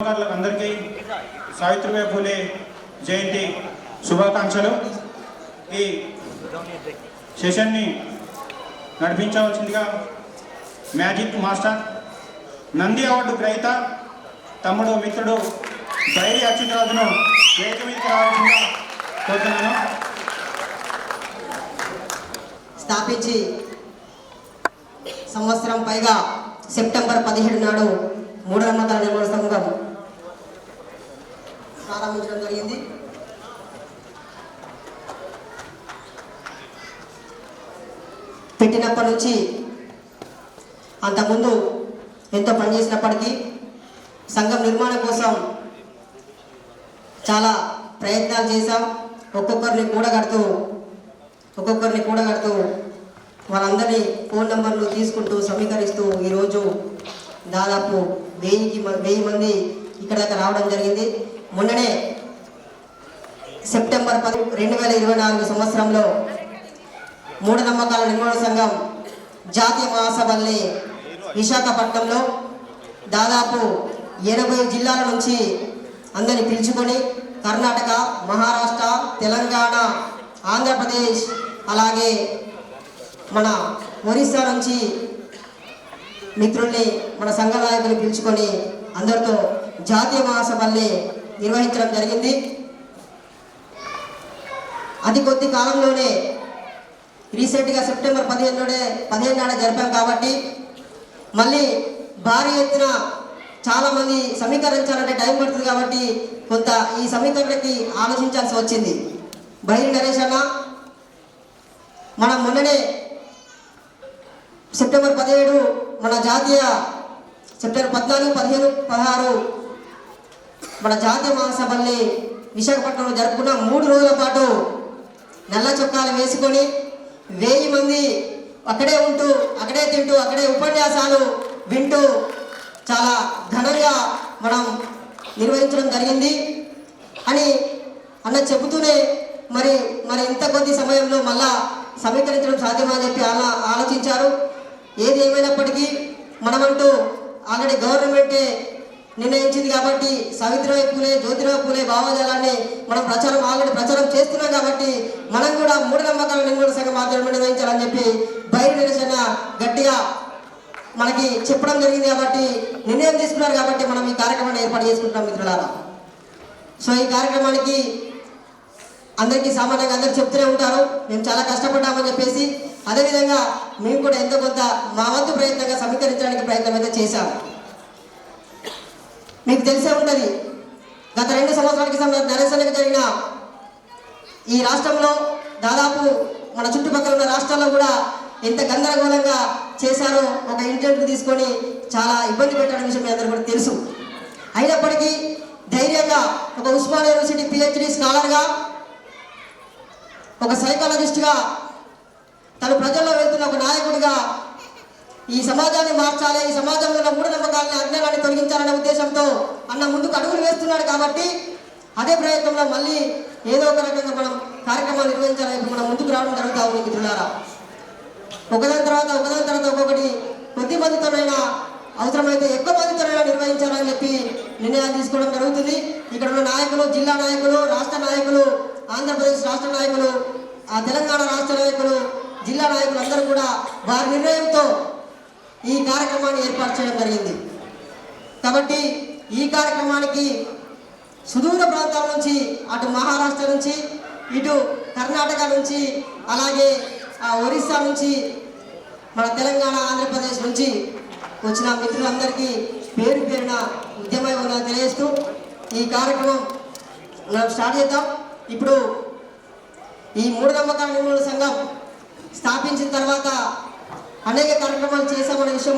అందరికీ సావిత్రిబాయి పూలే జయంతి శుభాకాంక్షలు. ఈ సెషన్ని నడిపించవలసిందిగా మ్యాజిక్ మాస్టర్, నంది అవార్డు గ్రహీత తమ్ముడు మిత్రుడు బైరి అచ్యుతరాజును వేదిక మీదకి రావాల్సిందిగా కోరుతున్నాను. స్థాపించి సంవత్సరం పైగా సెప్టెంబర్ 17 నాడు మూఢనమ్మకాల నిర్మూలన సంఘం ప్రారంభించడం జరిగింది. పెట్టినప్పటి నుంచి అంతకుముందు ఎంతో పనిచేసినప్పటికీ సంఘం నిర్మాణం కోసం చాలా ప్రయత్నాలు చేశాం. ఒక్కొక్కరిని కూడగడుతూ వాళ్ళందరినీ ఫోన్ నెంబర్లు తీసుకుంటూ సమీకరిస్తూ ఈరోజు దాదాపు 1000 మంది ఇక్కడ దాకా రావడం జరిగింది. మొన్ననే సెప్టెంబర్ 10, 2024 సంవత్సరంలో మూఢనమ్మకాల నిర్మూలన సంఘం జాతీయ మహాసభల్ని విశాఖపట్నంలో దాదాపు 80 జిల్లాల నుంచి అందరిని పిలుచుకొని కర్ణాటక, మహారాష్ట్ర, తెలంగాణ, ఆంధ్రప్రదేశ్, అలాగే మన ఒరిస్సా నుంచి మిత్రుల్ని, మన సంఘ నాయకులు పిలుచుకొని అందరితో జాతీయ మహాసభల్ని నిర్వహించడం జరిగింది. అతి కొద్ది కాలంలోనే రీసెంట్గా సెప్టెంబర్ 15 నాడు జరిపాం కాబట్టి మళ్ళీ భారీ ఎత్తున చాలామంది సమీకరించాలంటే టైం పడుతుంది కాబట్టి కొంత ఈ సమీకరణకి ఆలోచించాల్సి వచ్చింది. బైరి నరేష్ అన్న, మనం మొన్ననే సెప్టెంబర్ 17 మన జాతీయ సెప్టెంబర్ 14, 15, 16 మన జాతీయ మహాసభల్ని విశాఖపట్నంలో జరుపుకున్న 3 రోజుల పాటు నల్ల చొక్కాలు వేసుకొని 1000 మంది అక్కడే ఉంటూ, అక్కడే తింటూ, అక్కడే ఉపన్యాసాలు వింటూ చాలా ఘనంగా మనం నిర్వహించడం జరిగింది అని అన్న చెబుతూనే మరి ఇంత కొద్ది సమయంలో మళ్ళా సమీకరించడం సాధ్యమని చెప్పి ఆలోచించారు. ఏది ఏమైనప్పటికీ మనమంటూ ఆల్రెడీ గవర్నమెంటే నిర్ణయించింది కాబట్టి సావిత్రిబాయి పూలే, జ్యోతిరావు పూలే భావజాలాన్ని మనం ప్రచారం చేస్తున్నాం కాబట్టి మనం కూడా మూఢనమ్మకాల నిర్మూలన సంఘం మాత్రమే నిర్వహించాలని చెప్పి బైరి నిరసన గట్టిగా మనకి చెప్పడం జరిగింది కాబట్టి నిర్ణయం తీసుకున్నారు కాబట్టి మనం ఈ కార్యక్రమాన్ని ఏర్పాటు చేసుకుంటున్నాం మిత్రులారా. సో ఈ కార్యక్రమానికి అందరికీ సామాన్యంగా అందరూ చెప్తూనే ఉంటారు మేము చాలా కష్టపడ్డామని చెప్పేసి. అదేవిధంగా మేము కూడా ఎంతో కొంత మా వంతు ప్రయత్నంగా సమీకరించడానికి ప్రయత్నం అయితే చేశాము. మీకు తెలిసే ఉంటుంది, గత 2 సంవత్సరాలకి నరేసనకి జరిగిన ఈ రాష్ట్రంలో దాదాపు మన చుట్టుపక్కల ఉన్న రాష్ట్రాల్లో కూడా ఎంత గందరగోళంగా చేశారో ఒక ఇంటర్వ్యూ తీసుకొని చాలా ఇబ్బంది పెట్టడం విషయం మీ అందరూ కూడా తెలుసు. అయినప్పటికీ ధైర్యంగా ఒక ఉస్మానియా యూనివర్సిటీ PhD స్కాలర్గా, ఒక సైకాలజిస్ట్గా, తను ప్రజల్లో వెళ్తున్న ఒక నాయకుడిగా ఈ సమాజాన్ని మార్చాలి, ఈ సమాజంలో ఉన్న మూఢనమ్మకాలని, అజ్ఞానాన్ని తొలగించాలనే ఉద్దేశంతో అన్న ముందుకు అడుగులు వేస్తున్నాడు కాబట్టి అదే ప్రయత్నంలో మళ్ళీ ఏదో ఒక రకంగా మనం కార్యక్రమాలు నిర్వహించాలని మనం ముందుకు రావడం జరుగుతూ ఉంది మిత్రులారా. ఒకదాని తర్వాత ఒక్కొక్కటి కొద్ది మందితోనైనా అవసరమైతే ఎక్కువ మందితోనైనా నిర్వహించాలని చెప్పి నిర్ణయాలు తీసుకోవడం జరుగుతుంది. ఇక్కడ ఉన్న నాయకులు, జిల్లా నాయకులు, రాష్ట్ర నాయకులు, ఆంధ్రప్రదేశ్ రాష్ట్ర నాయకులు, తెలంగాణ రాష్ట్ర నాయకులు, జిల్లా నాయకులు అందరూ కూడా వారి నిర్ణయంతో ఈ కార్యక్రమాన్ని ఏర్పాటు చేయడం జరిగింది. కాబట్టి ఈ కార్యక్రమానికి సుదూర ప్రాంతాల నుంచి, అటు మహారాష్ట్ర నుంచి, ఇటు కర్ణాటక నుంచి, అలాగే ఒరిస్సా నుంచి, మన తెలంగాణ, ఆంధ్రప్రదేశ్ నుంచి వచ్చిన మిత్రులందరికీ పేరు పేరున ఉద్యమం తెలియజేస్తూ ఈ కార్యక్రమం మనం స్టార్ట్ చేద్దాం. ఇప్పుడు ఈ మూఢనమ్మకాల నిర్మూలన సంఘం స్థాపించిన తర్వాత అనేక కార్యక్రమాలు చేసామనే విషయం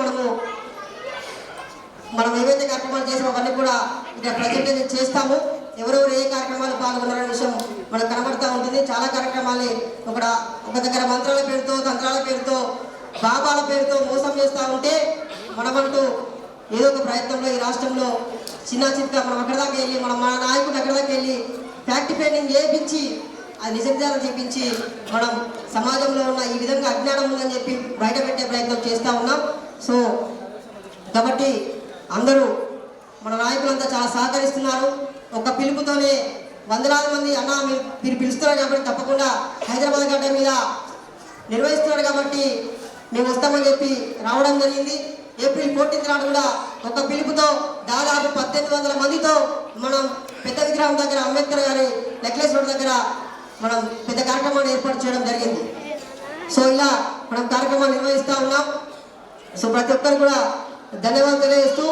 మనం ఏవైతే కార్యక్రమాలు చేసామో అవన్నీ కూడా ఇక్కడ ప్రజెంటేషన్ చేస్తాము. ఎవరెవరు ఏ కార్యక్రమాలు పాల్గొన్నారనే విషయం మనకు కనబడుతూ ఉంటుంది. చాలా కార్యక్రమాలు ఒక దగ్గర మంత్రాల పేరుతో, తంత్రాల పేరుతో, బాబాల పేరుతో మోసం చేస్తూ ఉంటే మనమంటూ ఏదో ఒక ప్రయత్నంలో ఈ రాష్ట్రంలో చిన్న మనం అక్కడ దాకా వెళ్ళి మన నాయకుడు అక్కడ దాకా వెళ్ళి ఫ్యాక్ట్ ఫైండింగ్ చేయించి అది నిజంజాలు చేయించి మనం సమాజంలో ఉన్న ఈ విధంగా అజ్ఞానం ఉందని చెప్పి బయట పెట్టే ప్రయత్నం చేస్తూ ఉన్నాం. సో కాబట్టి అందరూ మన నాయకులంతా చాలా సహకరిస్తున్నారు. ఒక పిలుపుతోనే వందలాది మంది అన్న మీరు పిలుస్తున్నారు కాబట్టి తప్పకుండా హైదరాబాద్ గడ్డ మీద నిర్వహిస్తున్నారు కాబట్టి మేము వస్తామని చెప్పి రావడం జరిగింది. ఏప్రిల్ 14 నాడు కూడా ఒక పిలుపుతో దాదాపు 1800 మందితో మనం పెద్ద విగ్రహం దగ్గర అంబేద్కర్ గారి నెక్లెస్ రోడ్ దగ్గర మనం పెద్ద కార్యక్రమాన్ని ఏర్పాటు చేయడం జరిగింది. సో ఇలా మనం కార్యక్రమాన్ని నిర్వహిస్తూ ఉన్నాం. సో ప్రతి ఒక్కరు కూడా ధన్యవాదాలు తెలియజేస్తూ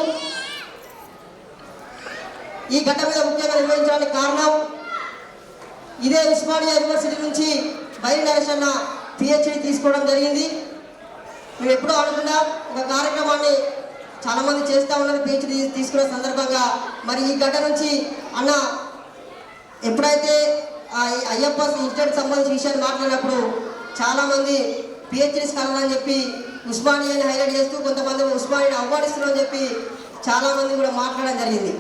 ఈ గడ్డ మీద ముఖ్యంగా నిర్వహించడానికి కారణం ఇదే ఉస్మానియా యూనివర్సిటీ నుంచి బైరి నరేష్ అన్న PhD తీసుకోవడం జరిగింది. మేము ఎప్పుడూ అనుకున్నా ఒక కార్యక్రమాన్ని చాలామంది చేస్తూ ఉన్నారు PhD తీసుకునే సందర్భంగా. మరి ఈ గడ్డ నుంచి అన్న ఎప్పుడైతే అయ్యప్ప ఇన్స్టిట్యూట్ సంబంధించిన విషయాన్ని మాట్లాడినప్పుడు చాలామంది PhDs కలవాలని చెప్పి ఉస్మానియాని హైలైట్ చేస్తూ కొంతమంది ఉస్మానియాని అవమానిస్తున్నారని చెప్పి చాలామంది కూడా మాట్లాడడం జరిగింది.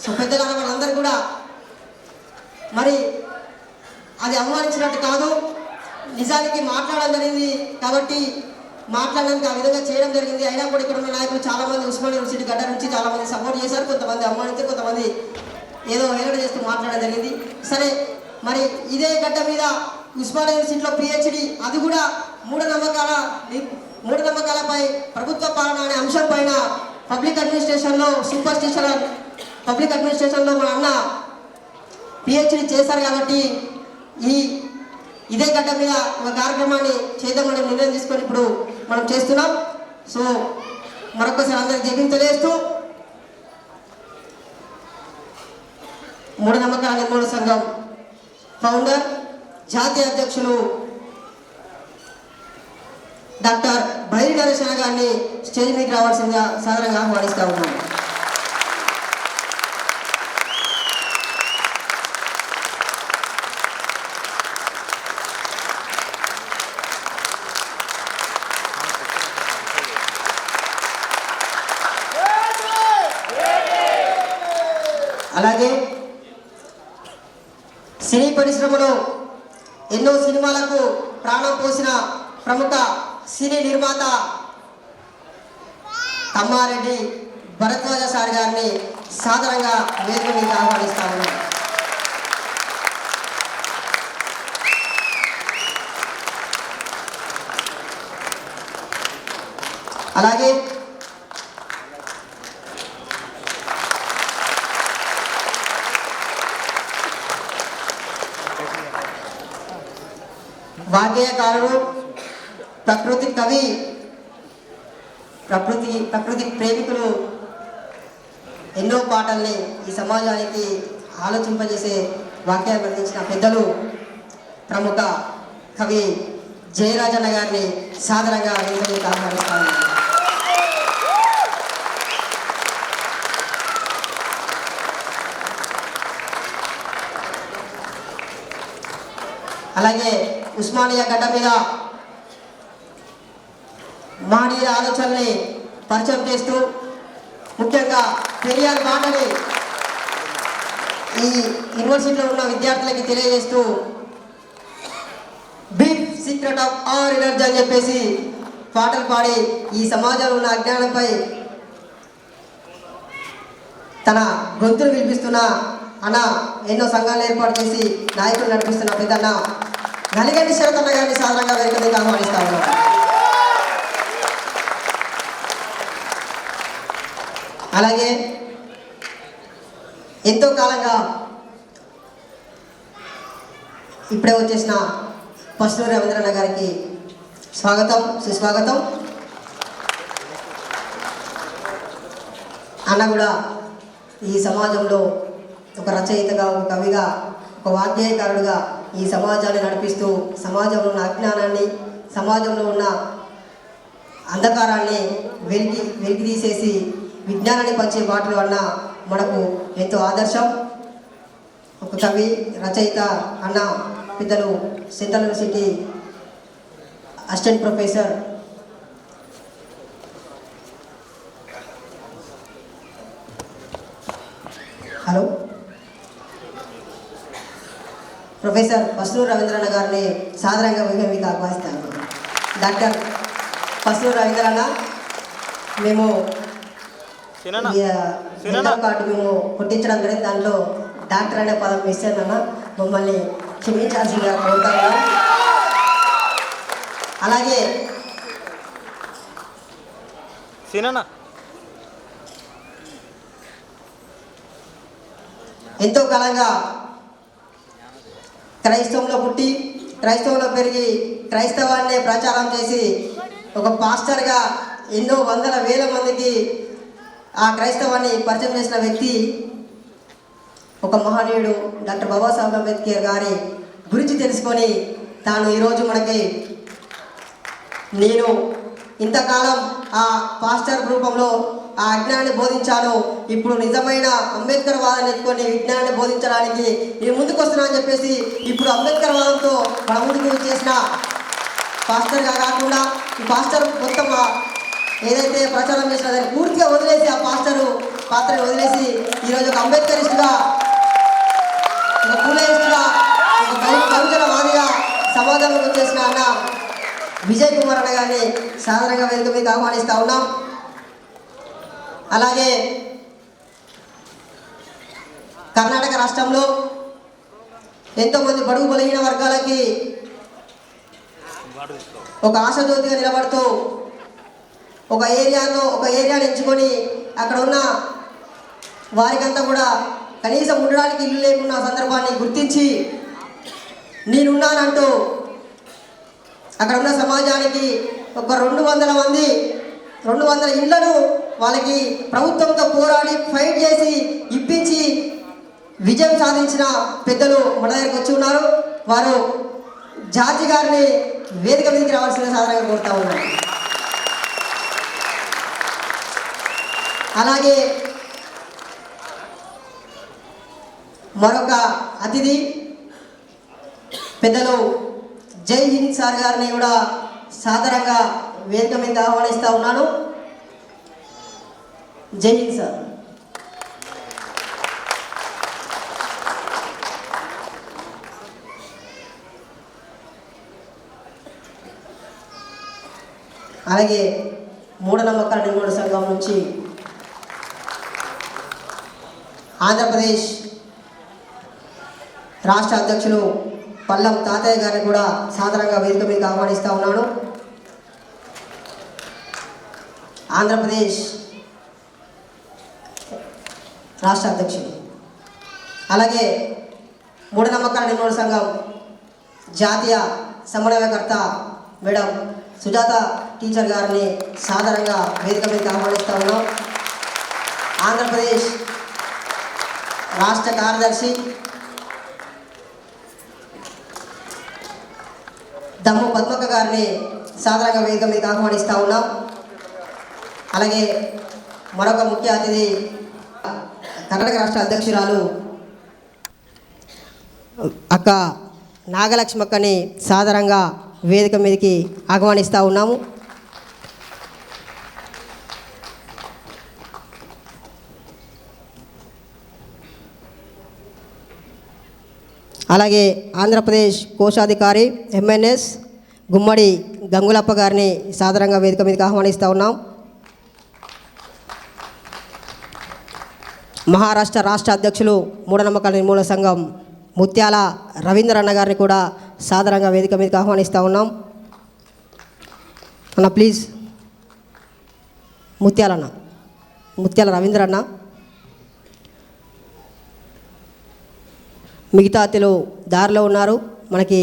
సో పెద్దగారు వాళ్ళందరూ కూడా మరి అది అవమానించినట్టు కాదు, నిజానికి మాట్లాడడం జరిగింది కాబట్టి మాట్లాడడానికి ఆ విధంగా చేయడం జరిగింది. అయినా కూడా ఇక్కడ ఉన్న నాయకులు చాలామంది ఉస్మానియా యూనివర్సిటీ గడ్డ నుంచి చాలామంది సపోర్ట్ చేశారు, కొంతమంది అవమానించారు, కొంతమంది ఏదో హైలైట్ చేస్తూ మాట్లాడడం జరిగింది. సరే మరి ఇదే గడ్డ మీద ఉస్మానియా యూనివర్సిటీలో PhD అది కూడా మూఢనమ్మకాలపై ప్రభుత్వ పాలన అనే అంశం పైన పబ్లిక్ అడ్మినిస్ట్రేషన్లో పబ్లిక్ అడ్మినిస్ట్రేషన్లో మన అన్న PhD చేశారు కాబట్టి ఇదే గడ్డ మీద ఒక కార్యక్రమాన్ని చేద్దామని నిర్ణయం తీసుకొని ఇప్పుడు మనం చేస్తున్నాం. సో మరొకసారి అందరికి జైలు తెలియజేస్తూ మూఢనమ్మకాల నిర్మూలన సంఘం ఫౌండర్ జాతీయ అధ్యక్షులు డాక్టర్ బైరి నరేష్ అన్న గారిని స్టేజ్ మీదకి రావాల్సిందిగా సాధారణంగా ఆహ్వానిస్తూ ఉన్నాం. అలాగే సినీ పరిశ్రమలో ఎన్నో సినిమాలకు ప్రాణం పోసిన ప్రముఖ సినీ నిర్మాత తమ్మారెడ్డి భరద్వాజ సార్ గారిని సాదరంగా వేదిక మీద ఆహ్వానిస్తా ఉన్నాం. అలాగే వాగ్గేయకారుడు, ప్రకృతి కవి, ప్రకృతి ప్రేమికులు ఎన్నో పాటల్ని ఈ సమాజానికి ఆలోచింపజేసే వాక్యాలు అందించిన పెద్దలు ప్రముఖ కవి జయరాజన్న గారిని సాదరంగా ఆహ్వానిస్తాను. అలాగే ఉస్మానియా గడ్డ మీద మానవీయ ఆలోచనల్ని పరిచయం చేస్తూ ముఖ్యంగా పెరియార్ మాటని ఈ యూనివర్సిటీలో ఉన్న విద్యార్థులకి తెలియజేస్తూ big secret of our energy అని చెప్పేసి పాటలు పాడి ఈ సమాజంలో ఉన్న అజ్ఞానంపై తన గొంతును వినిపిస్తున్న అన్న ఎన్నో సంఘాలు ఏర్పాటు చేసి నాయకులు నడిపిస్తున్న పెద్దన్న నలిగంటి శరతన్న గారిని సాధారణంగా వేదిక మీద ఆహ్వానిస్తా ఉన్నాం. అలాగే ఎంతో కాలంగా ఇప్పుడే వచ్చేసిన పసునూరి రవీంద్రన్న గారికి స్వాగతం, సుస్వాగతం. అన్న కూడా ఈ సమాజంలో ఒక రచయితగా, ఒక కవిగా, ఒక వాగ్గేయకారుడుగా ఈ సమాజాన్ని నడిపిస్తూ సమాజంలో ఉన్న అజ్ఞానాన్ని, సమాజంలో ఉన్న అంధకారాన్ని వెలికి తీసేసి విజ్ఞానాన్ని పంచే మాటలు అన్న మనకు ఎంతో ఆదర్శం. ఒక కవి, రచయిత అన్న పెద్దలు central university assistant professor professor Pasunuri రవీంద్రన్న గారిని సాదరంగా మీకు ఆహ్వానిస్తాను. డాక్టర్ పసునూరి రవీంద్రన్న, మేము హెల్త్ కార్డు మేము కొట్టించడం జరిగింది. దాంట్లో డాక్టర్ అనే పదం మిస్ అయిందన్న, మమ్మల్ని క్షమించాల్సిందిగా కోరుతాను. అలాగే ఎంతో కాలంగా క్రైస్తవంలో పుట్టి క్రైస్తవంలో పెరిగి క్రైస్తవాన్ని ప్రచారం చేసి ఒక పాస్టర్గా ఎన్నో వందల వేల మందికి ఆ క్రైస్తవాన్ని పరిచయం చేసిన వ్యక్తి ఒక మహనీయుడు డాక్టర్ బాబాసాహెబ్ అంబేద్కర్ గారి గురించి తెలుసుకొని తాను ఈరోజు మనకి నేను ఇంతకాలం ఆ పాస్టర్ రూపంలో ఆ అజ్ఞానాన్ని బోధించాను, ఇప్పుడు నిజమైన అంబేద్కర్ వాదాన్ని ఎత్తుకొని విజ్ఞానాన్ని బోధించడానికి నేను ముందుకు వస్తున్నా అని చెప్పేసి ఇప్పుడు అంబేద్కర్ వాదంతో మన ముందుకు చేసిన పాస్టర్గా కాకుండా ఈ పాస్టర్ మొత్తం ఏదైతే ప్రచారం చేసినా దాన్ని పూర్తిగా వదిలేసి ఆ పాస్టరు పాత్రని వదిలేసి ఈరోజు ఒక అంబేద్కరిస్టుగా, ఒక పూలేయిస్టుగా, ఒక బహుజనవాదిగా సమాజంలోకి వచ్చేసిన అన్న విజయ్ కుమార్ అన్న గారిని సాధారణంగా వేదిక మీద ఆహ్వానిస్తూ ఉన్నాం. అలాగే కర్ణాటక రాష్ట్రంలో ఎంతోమంది బడుగు బలహీన వర్గాలకి ఒక ఆశాజ్యోతిగా నిలబడుతూ ఒక ఏరియాని ఎంచుకొని అక్కడ ఉన్న వారికంతా కూడా కనీసం ఉండడానికి ఇల్లు లేకున్న సందర్భాన్ని గుర్తించి నేనున్నానంటూ అక్కడ ఉన్న సమాజానికి ఒక 200 ఇళ్లను వాళ్ళకి ప్రభుత్వంతో పోరాడి ఫైట్ చేసి ఇప్పించి విజయం సాధించిన పెద్దలు మన దగ్గరికి వచ్చి ఉన్నారు. వారు జార్జి గారిని వేదిక మీదకి రావాల్సిన సాధారణంగా కోరుతా ఉన్నారు. అలాగే మరొక అతిథి పెద్దలు జై హింద్ సార్ గారిని కూడా సాధారణంగా వేదిక మీద ఆహ్వానిస్తూ ఉన్నాను. జై హింద్ సార్. అలాగే మూఢనమ్మకాల నిర్మూలన సంఘం నుంచి ఆంధ్రప్రదేశ్ రాష్ట్ర అధ్యక్షులు పల్లం తాతయ్య గారిని కూడా సాధారణంగా వేదిక మీద ఆహ్వానిస్తూ ఉన్నాను. ఆంధ్రప్రదేశ్ రాష్ట్ర అధ్యక్షులు. అలాగే మూఢనమ్మకాల నిర్మూలన సంఘం జాతీయ సమన్వయకర్త మేడం సుజాత టీచర్ గారిని సాధారణంగా వేదిక మీద ఆహ్వానిస్తూ ఉన్నాం. ఆంధ్రప్రదేశ్ రాష్ట్ర కార్యదర్శి దమ్ము పద్మక్క గారిని సాధారణంగా వేదిక మీద ఆహ్వానిస్తూ ఉన్నాం. అలాగే మరొక ముఖ్య అతిథి కర్ణాటక రాష్ట్ర అధ్యక్షురాలు అక్క నాగలక్ష్మక్కని సాధారణంగా వేదిక మీదకి ఆహ్వానిస్తూ ఉన్నాము. అలాగే ఆంధ్రప్రదేశ్ కోశాధికారి ఎంఎన్ఎస్ గుమ్మడి గంగులప్ప గారిని సాధారణంగా వేదిక మీదకి ఆహ్వానిస్తూ ఉన్నాం. మహారాష్ట్ర రాష్ట్ర అధ్యక్షులు మూఢనమ్మకాల నిర్మూలన సంఘం ముత్యాల రవీంద్రన్న గారిని కూడా సాధారణంగా వేదిక మీదకి ఆహ్వానిస్తూ ఉన్నాం. అన్న ప్లీజ్, ముత్యాల రవీంద్రన్న. మిగతా అతిథులు దారిలో ఉన్నారు, మనకి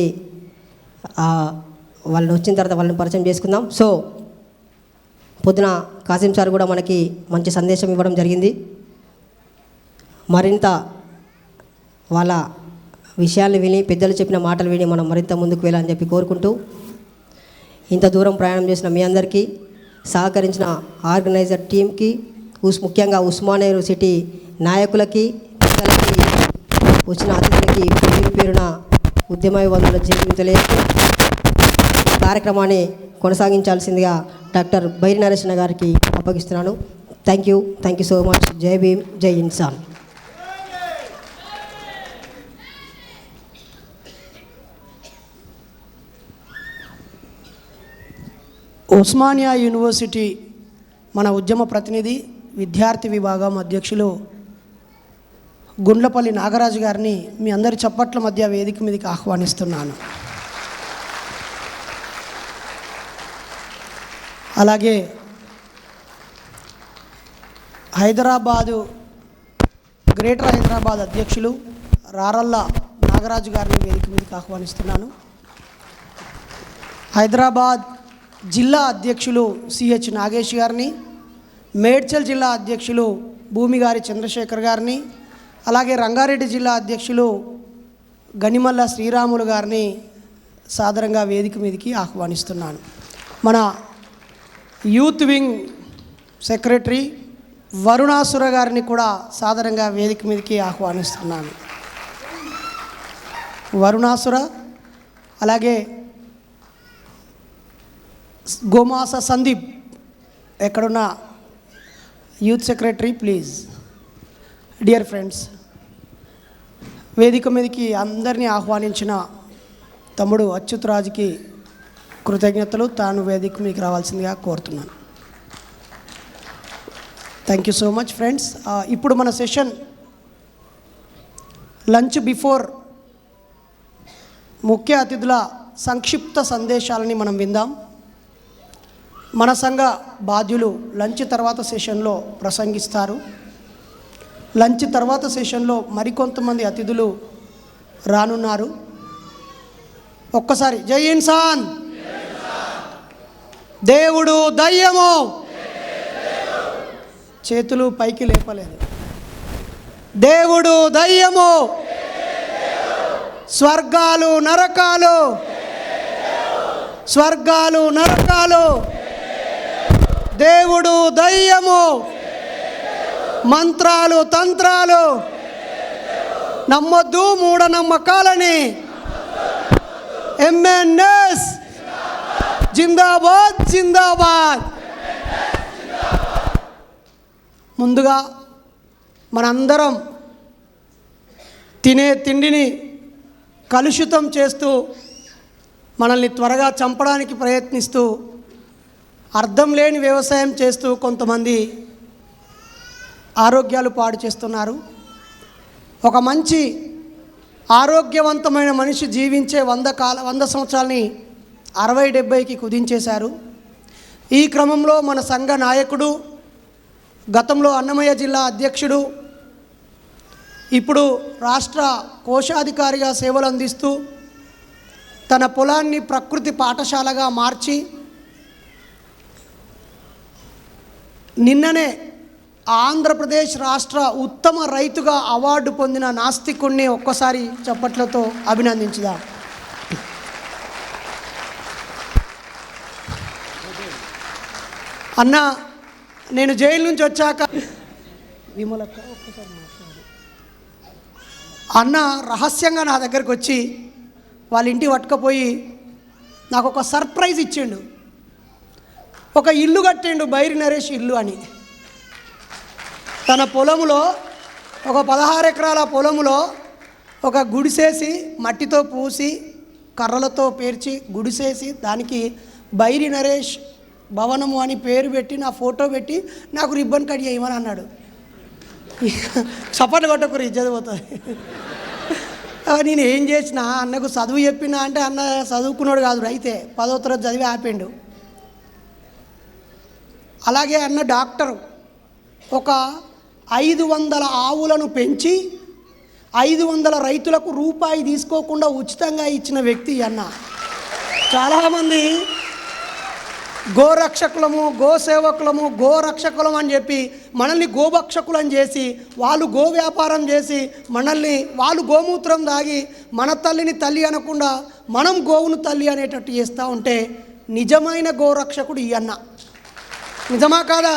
వాళ్ళు వచ్చిన తర్వాత వాళ్ళని పరిచయం చేసుకుందాం. సో పొద్దున కాసిం సార్ కూడా మనకి మంచి సందేశం ఇవ్వడం జరిగింది. మరింత వాళ్ళ విషయాన్ని విని, పెద్దలు చెప్పిన మాటలు విని మనం మరింత ముందుకు వెళ్ళాలని చెప్పి కోరుకుంటూ, ఇంత దూరం ప్రయాణం చేసిన మీ అందరికీ, సహకరించిన ఆర్గనైజర్ టీంకి, ముఖ్యంగా ఉస్మానియా యూనివర్సిటీ నాయకులకి, పెద్దలకి, వచ్చిన అతిథులకి పేరు పేరున ఉద్యమాభివందనలు తెలియజేస్తూ ఈ కార్యక్రమాన్ని కొనసాగించాల్సిందిగా డాక్టర్ బైరి నరేష్ గారికి అప్పగిస్తున్నాను. Thank you so much. Jai Bhim, జై ఇన్సాన్. ఉస్మానియా యూనివర్సిటీ మన ఉద్యమ ప్రతినిధి విద్యార్థి విభాగం అధ్యక్షులు గుండ్లపల్లి నాగరాజు గారిని మీ అందరి చప్పట్ల మధ్య వేదిక మీదకి ఆహ్వానిస్తున్నాను. అలాగే గ్రేటర్ హైదరాబాద్ అధ్యక్షులు రారల్ల నాగరాజు గారిని వేదిక మీదకి ఆహ్వానిస్తున్నాను. హైదరాబాద్ జిల్లా అధ్యక్షులు సిహెచ్ నాగేష్ గారిని, మేడ్చల్ జిల్లా అధ్యక్షులు భూమిగారి చంద్రశేఖర్ గారిని, అలాగే రంగారెడ్డి జిల్లా అధ్యక్షులు గనిమల్ల శ్రీరాములు గారిని సాదరంగా వేదిక మీదకి ఆహ్వానిస్తున్నాను. మన యూత్ వింగ్ సెక్రటరీ వరుణాసుర గారిని కూడా సాదరంగా వేదిక మీదకి ఆహ్వానిస్తున్నాను. వరుణాసుర, అలాగే గోమాస సందీప్ ఎక్కడున్న youth secretary please. Dear friends, వేదిక మీదకి అందరినీ ఆహ్వానించిన తమ్ముడు అచ్యుత్ రాజుకి కృతజ్ఞతలు. తాను వేదిక మీదకి రావాల్సిందిగా కోరుతున్నాను. Thank you so much friends. ఇప్పుడు మన సెషన్ లంచ్ బిఫోర్ ముఖ్య అతిథుల సంక్షిప్త సందేశాలని మనం విందాం. మన సంఘ బాధ్యులు లంచ్ తర్వాత సెషన్లో ప్రసంగిస్తారు. లంచ్ తర్వాత సెషన్లో మరికొంతమంది అతిథులు రానున్నారు. ఒక్కసారి జై ఇన్సాన్, దేవుడు దయ్యము, చేతులు పైకి లేపలేదు. దేవుడు దయ్యము, స్వర్గాలు నరకాలు, స్వర్గాలు నరకాలు, దేవుడు దయ్యము, మంత్రాలు తంత్రాలు నమ్మొద్దు, మూఢనమ్మకాలని. ఎంఎన్ఎస్ జిందాబాద్ జిందాబాద్. ముందుగా మనందరం తినే తిండిని కలుషితం చేస్తూ మనల్ని త్వరగా చంపడానికి ప్రయత్నిస్తూ అర్థం లేని వ్యవసాయం చేస్తూ కొంతమంది ఆరోగ్యాలు పాడు చేస్తున్నారు. ఒక మంచి ఆరోగ్యవంతమైన మనిషి జీవించే 100 సంవత్సరాలని 60-70కి కుదించేశారు. ఈ క్రమంలో మన సంఘ నాయకుడు, గతంలో అన్నమయ్య జిల్లా అధ్యక్షుడు, ఇప్పుడు రాష్ట్ర కోశాధికారిగా సేవలు అందిస్తూ తన పొలాన్ని ప్రకృతి పాఠశాలగా మార్చి నిన్ననే ఆంధ్రప్రదేశ్ రాష్ట్ర ఉత్తమ రైతుగా అవార్డు పొందిన నాస్తికుణ్ణి ఒక్కసారి చప్పట్లతో అభినందించుదాం. అన్న, నేను జైలు నుంచి వచ్చాక విమలక్క ఒక్కసారి మాట్లాడు. అన్న రహస్యంగా నా దగ్గరికి వచ్చి వాళ్ళ ఇంటి పట్టుకపోయి నాకు ఒక సర్ప్రైజ్ ఇచ్చిండు. ఒక ఇల్లు కట్టిండు, బైరి నరేష్ ఇల్లు అని. తన పొలంలో, ఒక 16 ఎకరాల పొలంలో ఒక గుడిసేసి మట్టితో పూసి కర్రలతో పేర్చి గుడిసేసి దానికి బైరి నరేష్ భవనము అని పేరు పెట్టి నా ఫోటో పెట్టి నాకు రిబ్బన్ కట్ చేయమని అన్నాడు. చప్పట్లు కొట్టకురి చదిపోతుంది. నేను ఏం చేసిన, అన్నకు చదువు చెప్పినా అంటే అన్న చదువుకున్నాడు కాదు, రైతే 10వ తరగతి చదివి ఆపిండు. అలాగే అన్న డాక్టరు. ఒక 500 ఆవులను పెంచి 500 రైతులకు రూపాయి తీసుకోకుండా ఉచితంగా ఇచ్చిన వ్యక్తి అన్న. చాలామంది గోరక్షకులము, గోసేవకులము, గోరక్షకులం అని చెప్పి మనల్ని గోభక్షకులని చేసి, వాళ్ళు గో వ్యాపారం చేసి మనల్ని, వాళ్ళు గోమూత్రం తాగి మన తల్లిని తల్లి అనకుండా మనం గోవును తల్లి అనేటట్టు చేస్తూ ఉంటే నిజమైన గోరక్షకుడు ఈ అన్న. నిజమా కాదా?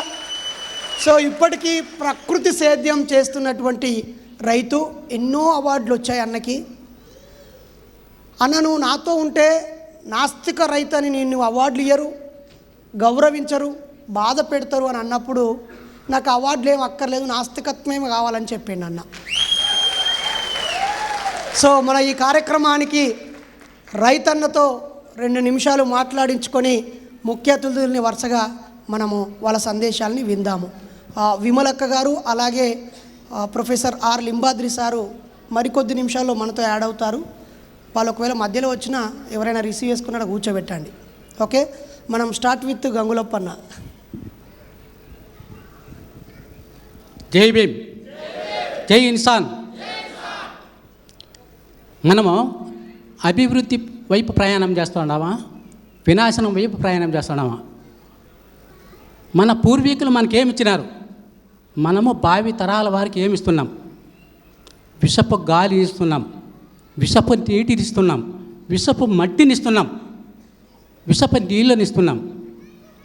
సో ఇప్పటికీ ప్రకృతి సేద్యం చేస్తున్నటువంటి రైతు. ఎన్నో అవార్డులు వచ్చాయి అన్నకి. అన్న, నువ్వు నాతో ఉంటే నాస్తిక రైతు అని నిన్ను అవార్డులు ఇయ్యరు, గౌరవించరు, బాధ పెడతారు అని అన్నప్పుడు నాకు అవార్డులు ఏం అక్కర్లేదు, నాస్తికత్వమే కావాలని చెప్పిండు అన్న. సో మన ఈ కార్యక్రమానికి రైతన్నతో 2 నిమిషాలు మాట్లాడించుకొని ముఖ్య అతిథుల్ని వరుసగా మనము వాళ్ళ సందేశాలని విందాము. విమలక్క గారు అలాగే ప్రొఫెసర్ ఆర్ లింబాద్రి సారు మరికొద్ది నిమిషాల్లో మనతో యాడ్ అవుతారు. వాళ్ళు ఒకవేళ మధ్యలో వచ్చినా ఎవరైనా రిసీవ్ చేసుకున్నాడో కూర్చోబెట్టండి. ఓకే, మనం స్టార్ట్ విత్ గంగులప్పన్న. జై భీమ్, జై ఇన్సాన్. మనము అభివృద్ధి వైపు ప్రయాణం చేస్తున్నామా, వినాశనం వైపు ప్రయాణం చేస్తున్నామా? మన పూర్వీకులు మనకేమిచ్చినారు? మనము భావి తరాల వారికి ఏమిస్తున్నాం? విషపు గాలి ఇస్తున్నాం, విషపు నీటిని ఇస్తున్నాం, విషపు మట్టిని ఇస్తున్నాం, విషపు నీళ్ళని ఇస్తున్నాం.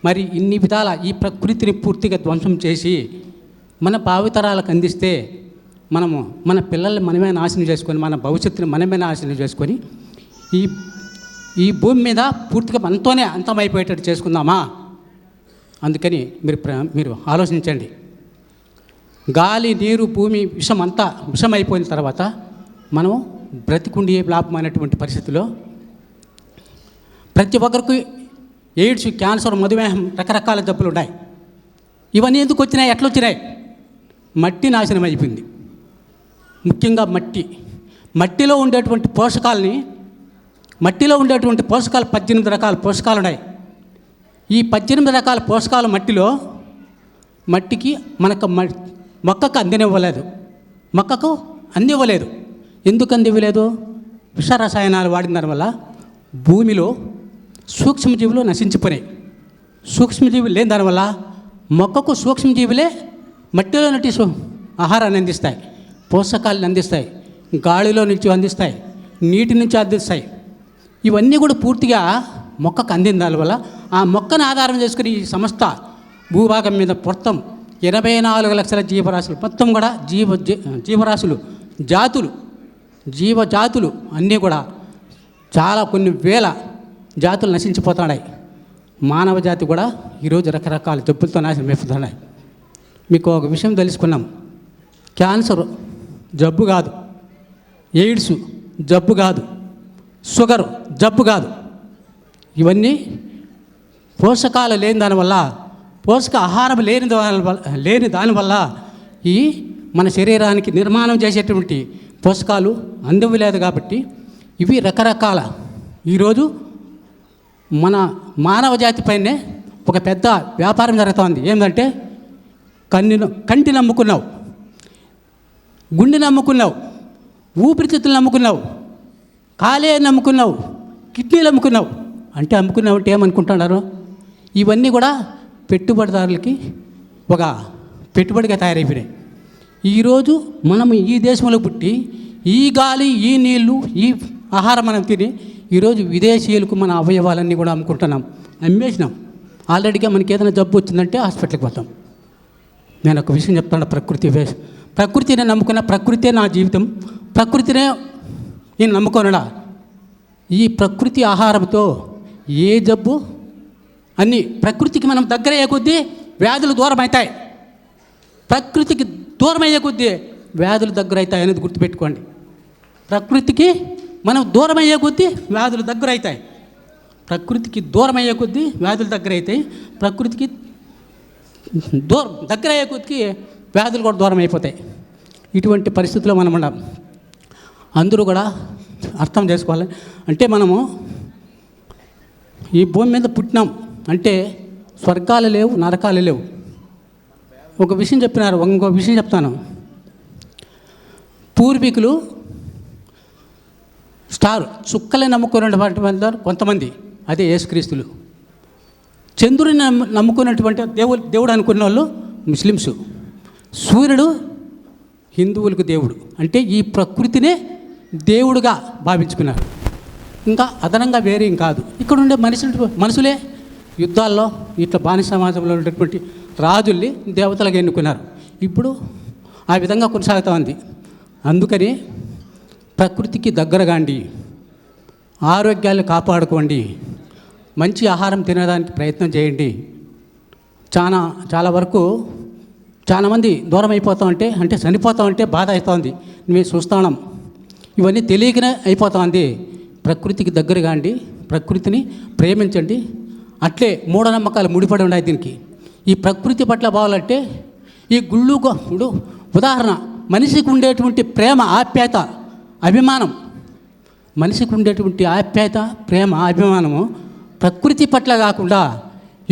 మరి ఇన్ని విధాల ఈ ప్రకృతిని పూర్తిగా ధ్వంసం చేసి మన భావితరాలకు అందిస్తే మనము మన పిల్లల్ని మనమే నాశనం చేసుకొని, మన భవిష్యత్తుని మనమే నాశనం చేసుకొని ఈ భూమి మీద పూర్తిగా మనతోనే అంతమైపోయేటట్టు చేసుకుందామా? అందుకని మీరు ఆలోచించండి. గాలి, నీరు, భూమి విషమైపోయిన తర్వాత మనం బ్రతికుండి లాభమైనటువంటి పరిస్థితిలో ప్రతి ఒక్కరికి ఎయిడ్స్, క్యాన్సర్, మధుమేహం, రకరకాల జబ్బులు ఉన్నాయి. ఇవన్నీ ఎందుకు వచ్చినాయి? ఎట్లా వచ్చినాయి? మట్టి నాశనం అయిపోయింది. ముఖ్యంగా మట్టిలో ఉండేటువంటి పోషకాలు 18 రకాల పోషకాలు ఉన్నాయి. ఈ 18 రకాల పోషకాలు మట్టికి మనకు మొక్కకు అందివ్వలేదు. ఎందుకు అందివ్వలేదు? విష రసాయనాలు వాడిన దానివల్ల భూమిలో సూక్ష్మజీవులు నశించిపోయినాయి. సూక్ష్మజీవులు లేని దానివల్ల మొక్కకు సూక్ష్మజీవులే మట్టిలో నుండి ఆహారాన్ని అందిస్తాయి, పోషకాలను అందిస్తాయి, గాలిలో నుంచి అందిస్తాయి, నీటి నుంచి అందిస్తాయి. ఇవన్నీ కూడా పూర్తిగా మొక్కకు అందిన దానివల్ల ఆ మొక్కను ఆధారం చేసుకుని ఈ సమస్త భూభాగం మీద మొత్తం 84 లక్షల జీవరాశులు, మొత్తం కూడా జీవరాశులు, జీవజాతులు అన్నీ కూడా చాలా కొన్ని వేల జాతులు నశించిపోతున్నాయి. మానవ జాతి కూడా ఈరోజు రకరకాల జబ్బులతో నాశనం అయిపోతున్నాయి. మీకు ఒక విషయం తెలుసుకున్నాం. క్యాన్సర్ జబ్బు కాదు, ఎయిడ్స్ జబ్బు కాదు, షుగరు జబ్బు కాదు. ఇవన్నీ పోషకాలు లేని దానివల్ల, పోషక ఆహారం లేని దానివల్ల ఈ మన శరీరానికి నిర్మాణం చేసేటువంటి పోషకాలు అందలేదు. కాబట్టి ఇవి రకరకాల ఈరోజు మన మానవ జాతిపైనే ఒక పెద్ద వ్యాపారం జరుగుతోంది. ఏంటంటే కంటి నమ్ముకున్నావు, గుండె నమ్ముకున్నావు, ఊపిరితిత్తులు నమ్ముకున్నావు, కాలేయ నమ్ముకున్నావు, కిడ్నీలు అమ్ముకున్నావు. అమ్ముకున్నావు ఏమనుకుంటున్నారు? ఇవన్నీ కూడా పెట్టుబడిదారులకి ఒక పెట్టుబడిగా తయారైపోయినాయి. ఈరోజు మనం ఈ దేశంలో పుట్టి ఈ గాలి, ఈ నీళ్లు, ఈ ఆహారం మనం తిని ఈరోజు విదేశీయులకు మన అవయవాలన్నీ కూడా అమ్మేసినాం. ఆల్రెడీగా మనకి ఏదైనా జబ్బు వచ్చిందంటే హాస్పిటల్కి పోతాం. నేను ఒక విషయం చెప్తాను. ప్రకృతిని నమ్ముకున్న, ప్రకృతే నా జీవితం, ప్రకృతినే నేను నమ్ముకోనడా. ఈ ప్రకృతి ఆహారంతో ఏ జబ్బు అన్నీ ప్రకృతికి మనం దగ్గర అయ్యే కొద్దీ వ్యాధులు దూరం అవుతాయి. ప్రకృతికి దూరం అయ్యే కొద్దీ వ్యాధులు దగ్గర అవుతాయి అనేది గుర్తుపెట్టుకోండి. ప్రకృతికి మనం దూరం అయ్యే కొద్దీ వ్యాధులు దగ్గర అవుతాయి. ప్రకృతికి దూరం అయ్యే కొద్దీ వ్యాధులు దగ్గర అవుతాయి. ప్రకృతికి దగ్గర అయ్యే కొద్దీ వ్యాధులు కూడా దూరం అయిపోతాయి. ఇటువంటి పరిస్థితుల్లో మనం ఉన్నాం. అందరూ కూడా అర్థం చేసుకోవాలి. అంటే మనము ఈ భూమి మీద పుట్టినాం అంటే స్వర్గాలు లేవు, నరకాలు లేవు. ఒక విషయం చెప్పినారు, ఇంకో విషయం చెప్తాను. పూర్వీకులు చుక్కలే నమ్ముకున్నటువంటి కొంతమంది, అదే యేసుక్రీస్తులు. చంద్రుని నమ్ముకున్నటువంటి దేవుడు అనుకున్న వాళ్ళు ముస్లిమ్స్. సూర్యుడు హిందువులకు దేవుడు. అంటే ఈ ప్రకృతినే దేవుడుగా భావించుకున్నారు. ఇంకా అదనంగా వేరేం కాదు. ఇక్కడ ఉండే మనుషులే యుద్ధాల్లో ఇట్లా బానిస సమాజంలో ఉండేటువంటి రాజుల్ని దేవతలుగా ఎన్నుకున్నారు. ఇప్పుడు ఆ విధంగా కొనసాగుతూ ఉంది. అందుకని ప్రకృతికి దగ్గరగాండి, ఆరోగ్యాలు కాపాడుకోండి, మంచి ఆహారం తినడానికి ప్రయత్నం చేయండి. చాలా వరకు చాలామంది దూరం అయిపోతూ అంటే చనిపోతూ ఉంటే బాధ అవుతుంది. మేము చూస్తున్నాం. ఇవన్నీ తెలియకనే అయిపోతుంది. ప్రకృతికి దగ్గరగా అండి, ప్రకృతిని ప్రేమించండి. అట్లే మూఢనమ్మకాలు ముడిపడి ఉన్నాయి దీనికి. ఈ ప్రకృతి పట్ల బావాలంటే ఈ గుళ్ళు ఉదాహరణ, మనిషికి ఉండేటువంటి ప్రేమ, ఆప్యాయత, అభిమానం, మనిషికి ఉండేటువంటి ఆప్యాయత, ప్రేమ, అభిమానము ప్రకృతి పట్ల కాకుండా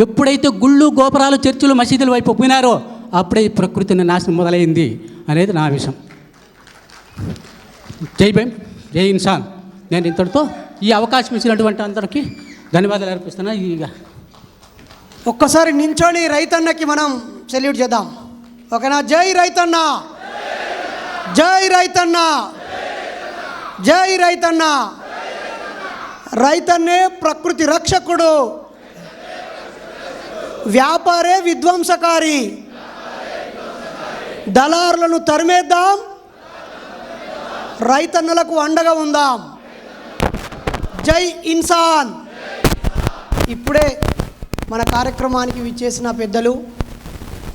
ఎప్పుడైతే గుళ్ళు, గోపురాలు, చర్చిలు, మసీదుల వైపు పోయినారో అప్పుడే ఈ ప్రకృతిని నాశనం మొదలైంది అనేది నా విషయం. జై భీమ్, జై ఇన్సాన్. నేను ఇంతటితో ఈ అవకాశం ఇచ్చినటువంటి అందరికీ ధన్యవాదాలు అర్పిస్తున్నా. ఇక ఒక్కసారి నించొని రైతన్నకి మనం సెల్యూట్ చేద్దాం. ఓకేనా? జై రైతన్న, జై రైతన్న, జై రైతన్న. రైతన్నే ప్రకృతి రక్షకుడు, వ్యాపారే విధ్వంసకారి. దళారులను తరిమేద్దాం, రైతన్నలకు అండగా ఉందాం. జై ఇన్సాన్. ఇప్పుడే మన కార్యక్రమానికి విచ్చేసిన పెద్దలు,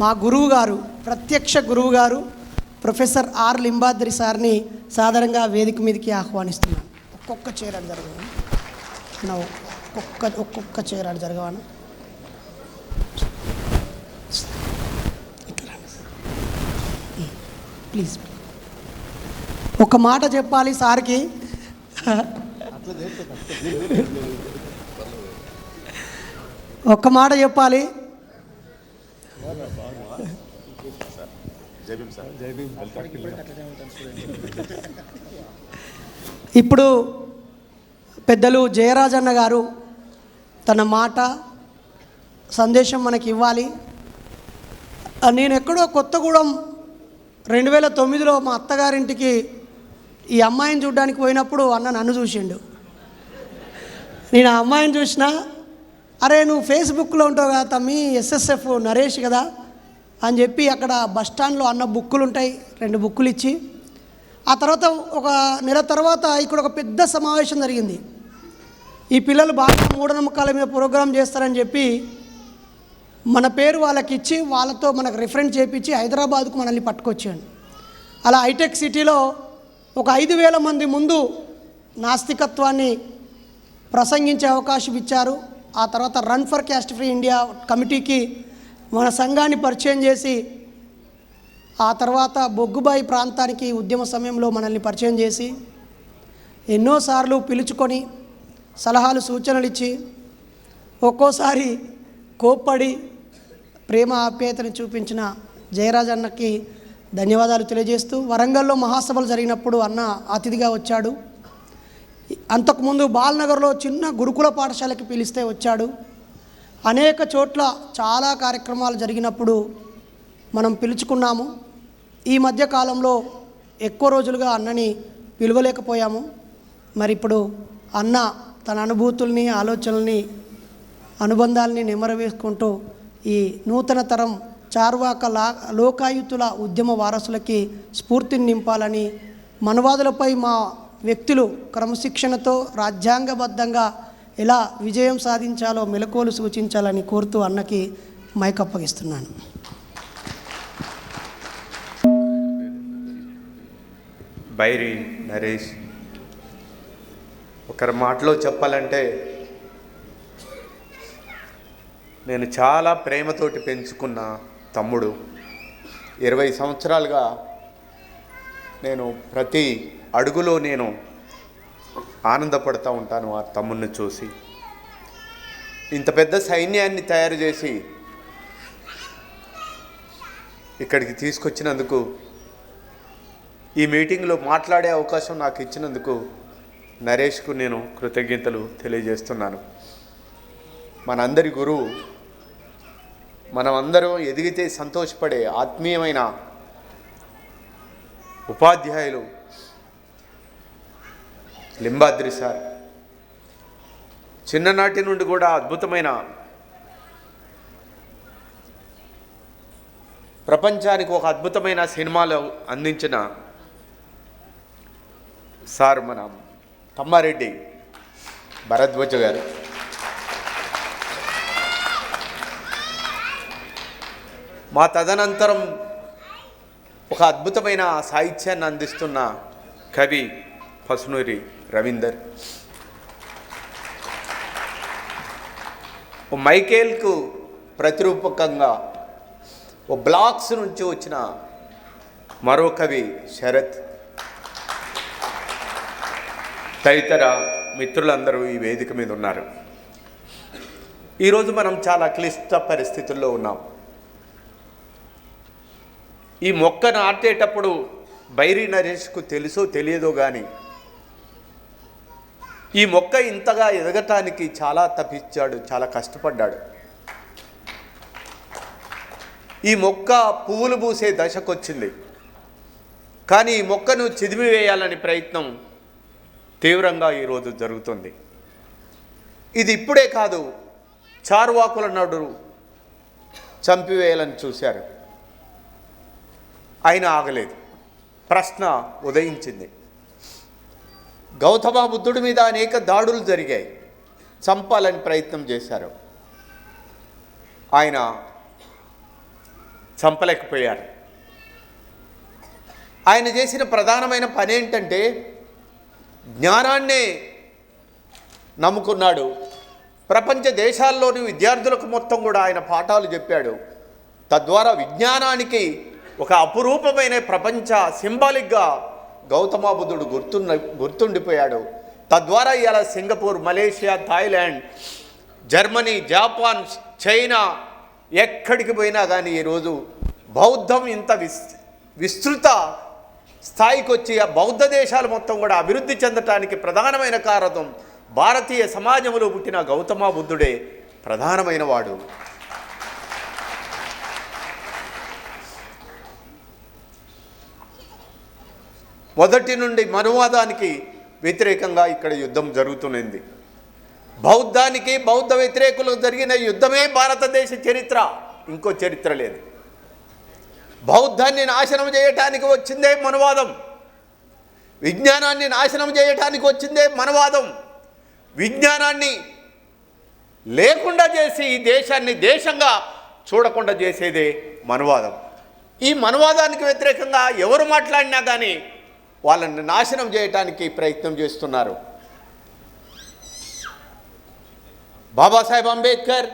మా గురువు గారు, ప్రత్యక్ష గురువు గారు ప్రొఫెసర్ ఆర్ లింబాద్రి సార్ని సాధారణంగా వేదిక మీదకి ఆహ్వానిస్తున్నాను. ఒక్కొక్క చేరాడు జరగవాను, ఒక్కొక్క చేరాడు జరగవాను. ప్లీజ్ ఒక మాట చెప్పాలి సార్కి. ఒక్క మాట చెప్పాలి. ఇప్పుడు పెద్దలు జయరాజన్న గారు తన మాట, సందేశం మనకి ఇవ్వాలి. నేను ఎక్కడో కొత్తగూడెం 2009లో మా అత్తగారింటికి ఈ అమ్మాయిని చూడడానికి పోయినప్పుడు అన్న నన్ను చూసిండు. నేను ఆ అమ్మాయిని చూసినా, అరే నువ్వు ఫేస్బుక్లో ఉంటావు కదా తమ్మి, ఎస్ఎస్ఎఫ్ నరేష్ కదా అని చెప్పి అక్కడ బస్టాండ్లో అన్న బుక్కులు ఉంటాయి, 2 బుక్కులు ఇచ్చి, ఆ తర్వాత ఒక నెల తర్వాత ఇక్కడ ఒక పెద్ద సమావేశం జరిగింది. ఈ పిల్లలు బాగా మూఢనమ్మకాల మీద ప్రోగ్రాం చేస్తారని చెప్పి మన పేరు వాళ్ళకి ఇచ్చి, వాళ్ళతో మనకు రిఫరెన్స్ చేయించి హైదరాబాద్కు మనల్ని పట్టుకొచ్చాడు. అలా హైటెక్ సిటీలో ఒక 5,000 మంది ముందు నాస్తికత్వాన్ని ప్రసంగించే అవకాశం ఇచ్చారు. ఆ తర్వాత run for caste free India కమిటీకి మన సంఘాన్ని పరిచయం చేసి, ఆ తర్వాత బొగ్గుబాయి ప్రాంతానికి ఉద్యమ సమయంలో మనల్ని పరిచయం చేసి, ఎన్నోసార్లు పిలుచుకొని సలహాలు, సూచనలు ఇచ్చి, ఒక్కోసారి కోప్పడి ప్రేమ ఆప్యాయతను చూపించిన జయరాజన్నకి ధన్యవాదాలు తెలియజేస్తూ, వరంగల్లో మహాసభలు జరిగినప్పుడు అన్న అతిథిగా వచ్చాడు. అంతకుముందు బాల్నగర్లో చిన్న గురుకుల పాఠశాలకి పిలిస్తే వచ్చాడు. అనేక చోట్ల చాలా కార్యక్రమాలు జరిగినప్పుడు మనం పిలుచుకున్నాము. ఈ మధ్య కాలంలో ఎక్కువ రోజులుగా అన్నని పిలవలేకపోయాము. మరి ఇప్పుడు అన్న తన అనుభూతుల్ని, ఆలోచనల్ని, అనుబంధాలని నెమరవేసుకుంటూ ఈ నూతన తరం చార్వాక లోకాయుతుల ఉద్యమ వారసులకి స్ఫూర్తిని నింపాలని, మనవాదులపై మా వ్యక్తులు క్రమశిక్షణతో రాజ్యాంగబద్ధంగా ఎలా విజయం సాధించాలో మెలకువలు సూచించాలని కోరుతూ అన్నకి మైక్ అప్పగిస్తున్నాను. బైరి నరేష్, ఒకరి మాటలో చెప్పాలంటే నేను చాలా ప్రేమతోటి పెంచుకున్న తమ్ముడు. 20 సంవత్సరాలుగా నేను ప్రతి అడుగులో నేను ఆనందపడుతూ ఉంటాను ఆ తమ్ముడిని చూసి. ఇంత పెద్ద సైన్యాన్ని తయారు చేసి ఇక్కడికి తీసుకొచ్చినందుకు, ఈ మీటింగ్లో మాట్లాడే అవకాశం నాకు ఇచ్చినందుకు నరేష్కు నేను కృతజ్ఞతలు తెలియజేస్తున్నాను. మనందరి గురువు, మనమందరం ఎదిగితే సంతోషపడే ఆత్మీయమైన ఉపాధ్యాయులు లింబాద్రి సార్. చిన్ననాటి నుండి కూడా అద్భుతమైన, ప్రపంచానికి ఒక అద్భుతమైన సినిమాలు అందించిన సార్ మన తమ్మారెడ్డి భరద్వాజ గారు. మా తదనంతరం ఒక అద్భుతమైన సాహిత్యాన్ని అందిస్తున్న కవి పసునూరి రవీందర్. మైకేల్కు ప్రతిరూపకంగా ఓ బ్లాక్స్ నుంచి వచ్చిన మరో కవి శరత్, తదితర మిత్రులందరూ ఈ వేదిక మీద ఉన్నారు. ఈరోజు మనం చాలా క్లిష్ట పరిస్థితుల్లో ఉన్నాం. ఈ మొక్క నాటేటప్పుడు బైరి నరేష్కు తెలుసో తెలియదో కానీ ఈ మొక్క ఇంతగా ఎదగటానికి చాలా తప్పించాడు, చాలా కష్టపడ్డాడు. ఈ మొక్క పువ్వులు పూసే దశకు వచ్చింది. కానీ ఈ మొక్కను చిదిమివేయాలని ప్రయత్నం తీవ్రంగా ఈరోజు జరుగుతుంది. ఇది ఇప్పుడే కాదు, చార్వాకుల నడు చంపివేయాలని చూశారు, అయినా ఆగలేదు. ప్రశ్న ఉదయించింది. గౌతమ బుద్ధుడి మీద అనేక దాడులు జరిగాయి, చంపాలని ప్రయత్నం చేశారు, ఆయన చంపలేకపోయారు. ఆయన చేసిన ప్రధానమైన పని ఏంటంటే జ్ఞానాన్నే నమ్ముకున్నాడు. ప్రపంచ దేశాల్లోని విద్యార్థులకు మొత్తం కూడా ఆయన పాఠాలు చెప్పాడు. తద్వారా విజ్ఞానానికి ఒక అపురూపమైన ప్రపంచ సింబాలిక్గా గౌతమ బుద్ధుడు గుర్తుండిపోయాడు. తద్వారా ఇవాళ Singapore, Malaysia, Thailand, Germany, Japan, China ఎక్కడికి పోయినా కానీ ఈరోజు బౌద్ధం ఇంత విస్తృత స్థాయికి వచ్చి ఆ బౌద్ధ దేశాలు మొత్తం కూడా అభివృద్ధి చెందటానికి ప్రధానమైన కారణం భారతీయ సమాజంలో పుట్టిన గౌతమ బుద్ధుడే ప్రధానమైన వాడు. మొదటి నుండి మనువాదానికి వ్యతిరేకంగా ఇక్కడ యుద్ధం జరుగుతున్నది. బౌద్ధానికి, బౌద్ధ వ్యతిరేకులకు జరిగిన యుద్ధమే భారతదేశ చరిత్ర, ఇంకో చరిత్ర లేదు. బౌద్ధాన్ని నాశనం చేయటానికి వచ్చిందే మనువాదం, విజ్ఞానాన్ని నాశనం చేయటానికి వచ్చిందే మనువాదం. విజ్ఞానాన్ని లేకుండా చేసి ఈ దేశాన్ని దేశంగా చూడకుండా చేసేదే మనువాదం. ఈ మనువాదానికి వ్యతిరేకంగా ఎవరు మాట్లాడినా కానీ వాళ్ళని నాశనం చేయటానికి ప్రయత్నం చేస్తున్నారు. బాబాసాహెబ్ అంబేద్కర్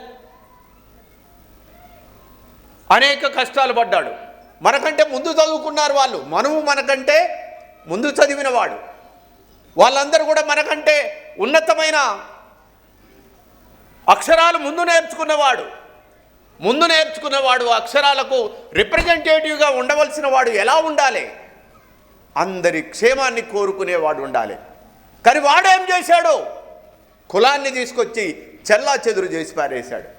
అనేక కష్టాలు పడ్డాడు. మనకంటే ముందు చదువుకున్నారు వాళ్ళు, మనము మనకంటే ముందు చదివిన వాడు, వాళ్ళందరూ కూడా మనకంటే ఉన్నతమైన అక్షరాలు ముందు నేర్చుకున్నవాడు అక్షరాలకు రిప్రజెంటేటివ్గా ఉండవలసిన వాడు ఎలా ఉండాలి, అందరి క్షేమాన్ని కోరుకునేవాడు ఉండాలి. కానీ వాడేం చేశాడు, కులాన్ని తీసుకొచ్చి చెల్లా చెదురు చేసి పారేశాడు.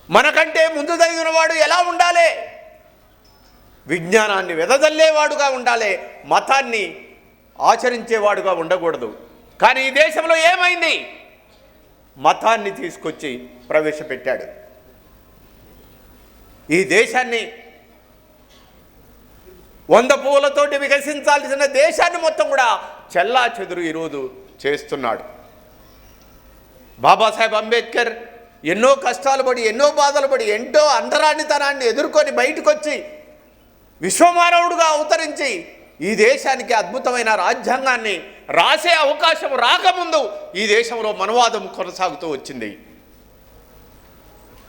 మనకంటే ముందు చదివిన వాడు ఎలా ఉండాలి, విజ్ఞానాన్ని వెదజల్లేవాడుగా ఉండాలి, మతాన్ని ఆచరించేవాడుగా ఉండకూడదు. కానీ ఈ దేశంలో ఏమైంది, మతాన్ని తీసుకొచ్చి ప్రవేశపెట్టాడు. ఈ దేశాన్ని 100 పువ్వులతోటి వికసించాల్సిన దేశాన్ని మొత్తం కూడా చెల్లా చెదురు ఈరోజు చేస్తున్నాడు. బాబాసాహెబ్ అంబేద్కర్ ఎన్నో కష్టాలు పడి, ఎన్నో బాధలు పడి, ఎంతో అంటరానితనాన్ని ఎదుర్కొని బయటకు వచ్చి విశ్వమానవుడుగా అవతరించి ఈ దేశానికి అద్భుతమైన రాజ్యాంగాన్ని రాసే అవకాశం రాకముందు ఈ దేశంలో మనువాదం కొనసాగుతూ వచ్చింది.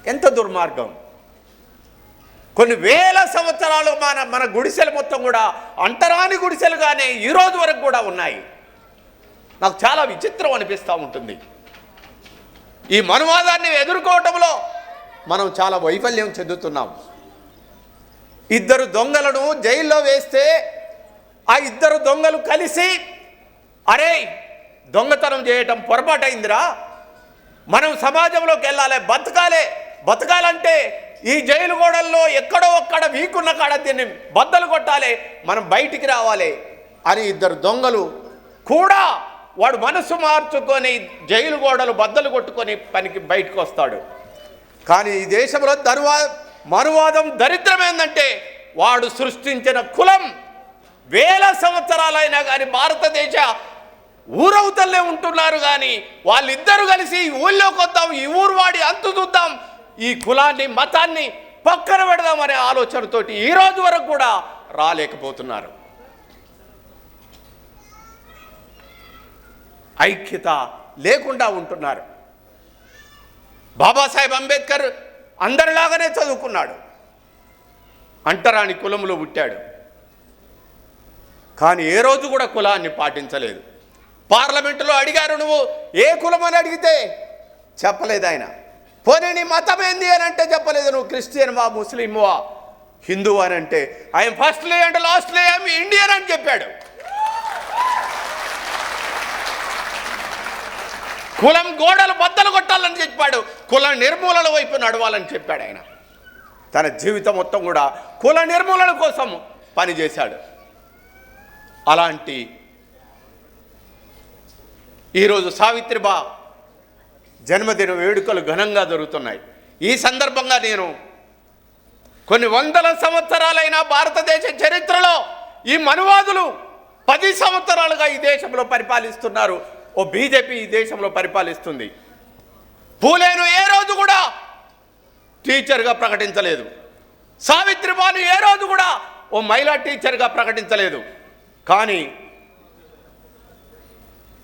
ఎంత దుర్మార్గం! కొన్ని వేల సంవత్సరాలు మన గుడిసెలు మొత్తం కూడా అంటరాని గుడిసెలుగానే ఈరోజు వరకు కూడా ఉన్నాయి. నాకు చాలా విచిత్రం అనిపిస్తూ ఉంటుంది. ఈ మనువాదాన్ని ఎదుర్కోవటంలో మనం చాలా వైఫల్యం చెందుతున్నాం. 2 దొంగలను జైల్లో వేస్తే ఆ 2 దొంగలు కలిసి, అరే దొంగతనం చేయటం పొరపాటైందిరా, మనం సమాజంలోకి వెళ్ళాలి, బతకాలంటే ఈ జైలు గోడల్లో ఎక్కడో ఒక్కడ వీకున్న కాడ దీన్ని బద్దలు కొట్టాలి, మనం బయటికి రావాలి అని 2 దొంగలు కూడా వాడు మనసు మార్చుకొని జైలు గోడలు బద్దలు కొట్టుకొని పనికి బయటకు వస్తాడు. కానీ ఈ దేశంలో మనువాదం దరిద్రం ఏంటంటే వాడు సృష్టించిన కులం వేల సంవత్సరాలైనా కానీ భారతదేశ ఊరవుతల్లే ఉంటున్నారు. కానీ వాళ్ళిద్దరూ కలిసి ఈ ఊళ్ళోకి వద్దాం, ఈ ఊరు వాడి అంతు చూద్దాం, ఈ కులాన్ని మతాన్ని పక్కన పెడదామనే ఆలోచనతోటి ఈ రోజు వరకు కూడా రాలేకపోతున్నారు. ఐక్యత లేకుండా ఉంటున్నారు. బాబాసాహెబ్ అంబేద్కర్ అందరిలాగానే చదువుకున్నాడు, అంటరాని కులంలో పుట్టాడు. కానీ ఏ రోజు కూడా కులాన్ని పాటించలేదు. పార్లమెంటులో అడిగారు, నువ్వు ఏ కులం అని అడిగితే చెప్పలేదు ఆయన. పోనీ నీ మతం ఏంది అని అంటే చెప్పలేదు. నువ్వు క్రిస్టియన్వా, ముస్లింవా, హిందూ అని అంటే ఆయన ఫస్ట్లీ అంటే లాస్ట్లీ ఐఎమ్ ఇండియన్ అని చెప్పాడు. కులం గోడలు బద్దలు కొట్టాలని చెప్పాడు, కుల నిర్మూలన వైపు నడవాలని చెప్పాడు. ఆయన తన జీవితం మొత్తం కూడా కుల నిర్మూలన కోసం పనిచేశాడు. అలాంటి ఈరోజు సావిత్రిబా జన్మదిన వేడుకలు ఘనంగా జరుగుతున్నాయి. ఈ సందర్భంగా నేను కొన్ని వందల సంవత్సరాలైన భారతదేశ చరిత్రలో ఈ మనువాదులు 10 సంవత్సరాలుగా ఈ దేశంలో పరిపాలిస్తున్నారు. ఓ బీజేపీ ఈ దేశంలో పరిపాలిస్తుంది. పూలేను ఏ రోజు కూడా టీచర్గా ప్రకటించలేదు. సావిత్రిబాను ఏ రోజు కూడా ఓ మహిళా టీచర్గా ప్రకటించలేదు. కానీ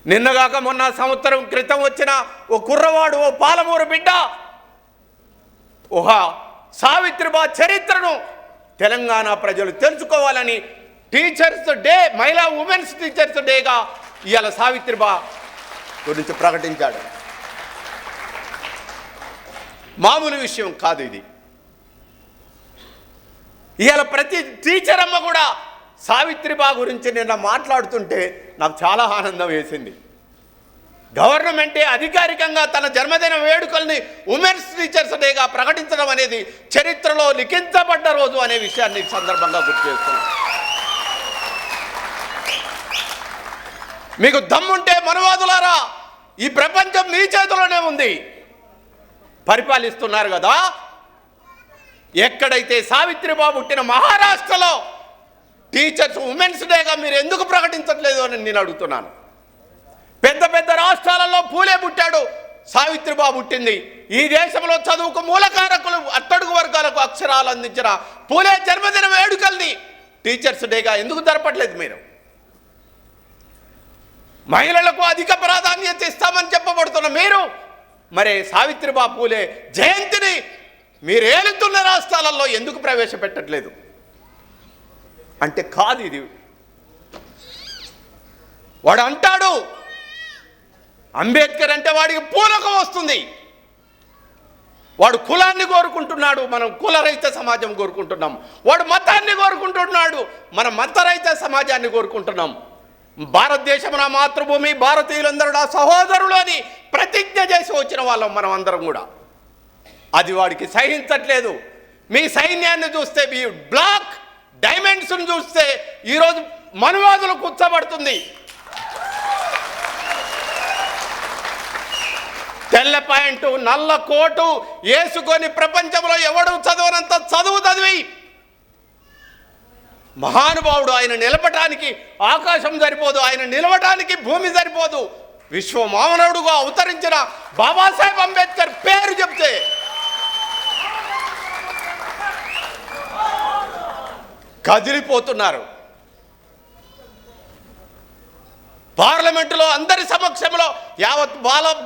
నిన్నగాక మొన్న సంవత్సరం క్రితం వచ్చిన ఓ కుర్రవాడు, ఓ పాలమూరు బిడ్డ సావిత్రిబా చరిత్రను తెలంగాణ ప్రజలు తెలుసుకోవాలని టీచర్స్ డే, మహిళా ఉమెన్స్ టీచర్స్ డేగా ఇవాళ సావిత్రిబా గురించి ప్రకటించాడు. మామూలు విషయం కాదు ఇది. ఇవాళ ప్రతి టీచర్ అమ్మ కూడా సావిత్రిబా గురించి నిన్న మాట్లాడుతుంటే నాకు చాలా ఆనందం వేసింది. గవర్నమెంటే అధికారికంగా తన జన్మదిన వేడుకల్ని ఉమెన్స్ టీచర్స్ డేగా ప్రకటించడం అనేది చరిత్రలో లిఖించబడ్డ రోజు అనే విషయాన్ని ఈ సందర్భంగా గుర్తు చేస్తున్నాను. మీకు దమ్ముంటే మనువాదులారా, ఈ ప్రపంచం మీ చేతిలోనే ఉంది, పరిపాలిస్తున్నారు కదా. ఎక్కడైతే సావిత్రిబా పుట్టిన మహారాష్ట్రలో టీచర్స్ ఉమెన్స్ డేగా మీరు ఎందుకు ప్రకటించట్లేదు అని నేను అడుగుతున్నాను. పెద్ద పెద్ద రాష్ట్రాలలో పూలే పుట్టాడు, సావిత్రిబా పుట్టింది. ఈ దేశంలో చదువుకు మూలకారకులు, అట్టడుగు వర్గాలకు అక్షరాలు అందించిన పూలే జన్మదిన వేడుకల్ని టీచర్స్ డేగా ఎందుకు జరపట్లేదు మీరు? మహిళలకు అధిక ప్రాధాన్యత ఇస్తామని చెప్పబడుతున్న మీరు మరి సావిత్రిబా పూలే జయంతిని మీరు ఏలుతున్న రాష్ట్రాలలో ఎందుకు ప్రవేశపెట్టట్లేదు? అంటే కాదు ఇది. వాడు అంటాడు అంబేద్కర్ అంటే వాడికి పూనకం వస్తుంది. వాడు కులాన్ని కోరుకుంటున్నాడు, మనం కులరహిత సమాజం కోరుకుంటున్నాం. వాడు మతాన్ని కోరుకుంటున్నాడు, మనం మతరహిత సమాజాన్ని కోరుకుంటున్నాం. భారతదేశం నా మాతృభూమి, భారతీయులందరూ నా సహోదరులు అని ప్రతిజ్ఞ చేసి వచ్చిన వాళ్ళం మనం అందరం కూడా. అది వాడికి సహించట్లేదు. మీ సైన్యాన్ని చూస్తే, మీ బ్లాక్ డైమండ్స్ను చూస్తే ఈరోజు మనువాదులు కూర్చోబడుతుంది. తెల్ల ప్యాంటు, నల్ల కోటు వేసుకొని ప్రపంచంలో ఎవడు చదవనంత చదువు చదివి మహానుభావుడు. ఆయన నిలపటానికి ఆకాశం సరిపోదు, ఆయన నిలవటానికి భూమి సరిపోదు. విశ్వమానవుడుగా అవతరించిన బాబాసాహెబ్ అంబేద్కర్ పేరు చెప్తే కదిలిపోతున్నారు. పార్లమెంటులో అందరి సమక్షంలో యావత్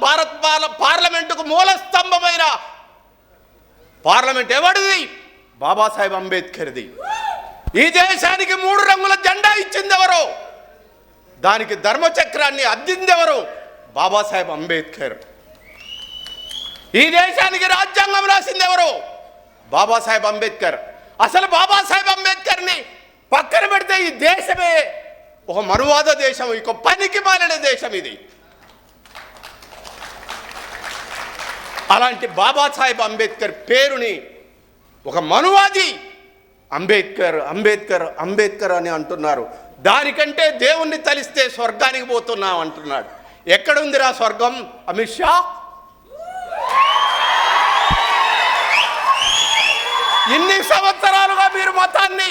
భారత్ పార్లమెంటుకు మూల స్తంభమైన పార్లమెంట్ ఎవరిది? బాబాసాహెబ్ అంబేద్కర్ది. ఈ దేశానికి 3 రంగుల జెండా ఇచ్చింది ఎవరు? దానికి ధర్మచక్రాన్ని అద్దింది ఎవరు? బాబాసాహెబ్ అంబేద్కర్. ఈ దేశానికి రాజ్యాంగం రాసింది ఎవరు? బాబాసాహెబ్ అంబేద్కర్. అసలు బాబాసాహెబ్ అంబేద్కర్ని పక్కన పెడితే ఈ దేశమే ఒక మనువాద దేశం, ఇక పనికి మాలిన దేశం ఇది. అలాంటి బాబాసాహెబ్ అంబేద్కర్ పేరుని ఒక మనువాది అంబేద్కర్ అంబేద్కర్ అంబేద్కర్ అని అంటున్నారు. దానికంటే దేవుణ్ణి తలిస్తే స్వర్గానికి పోతున్నాం అంటున్నాడు. ఎక్కడుందిరా స్వర్గం? అమిత్ షా ఇన్ని సంవత్సరాలుగా మీరు మతాన్ని,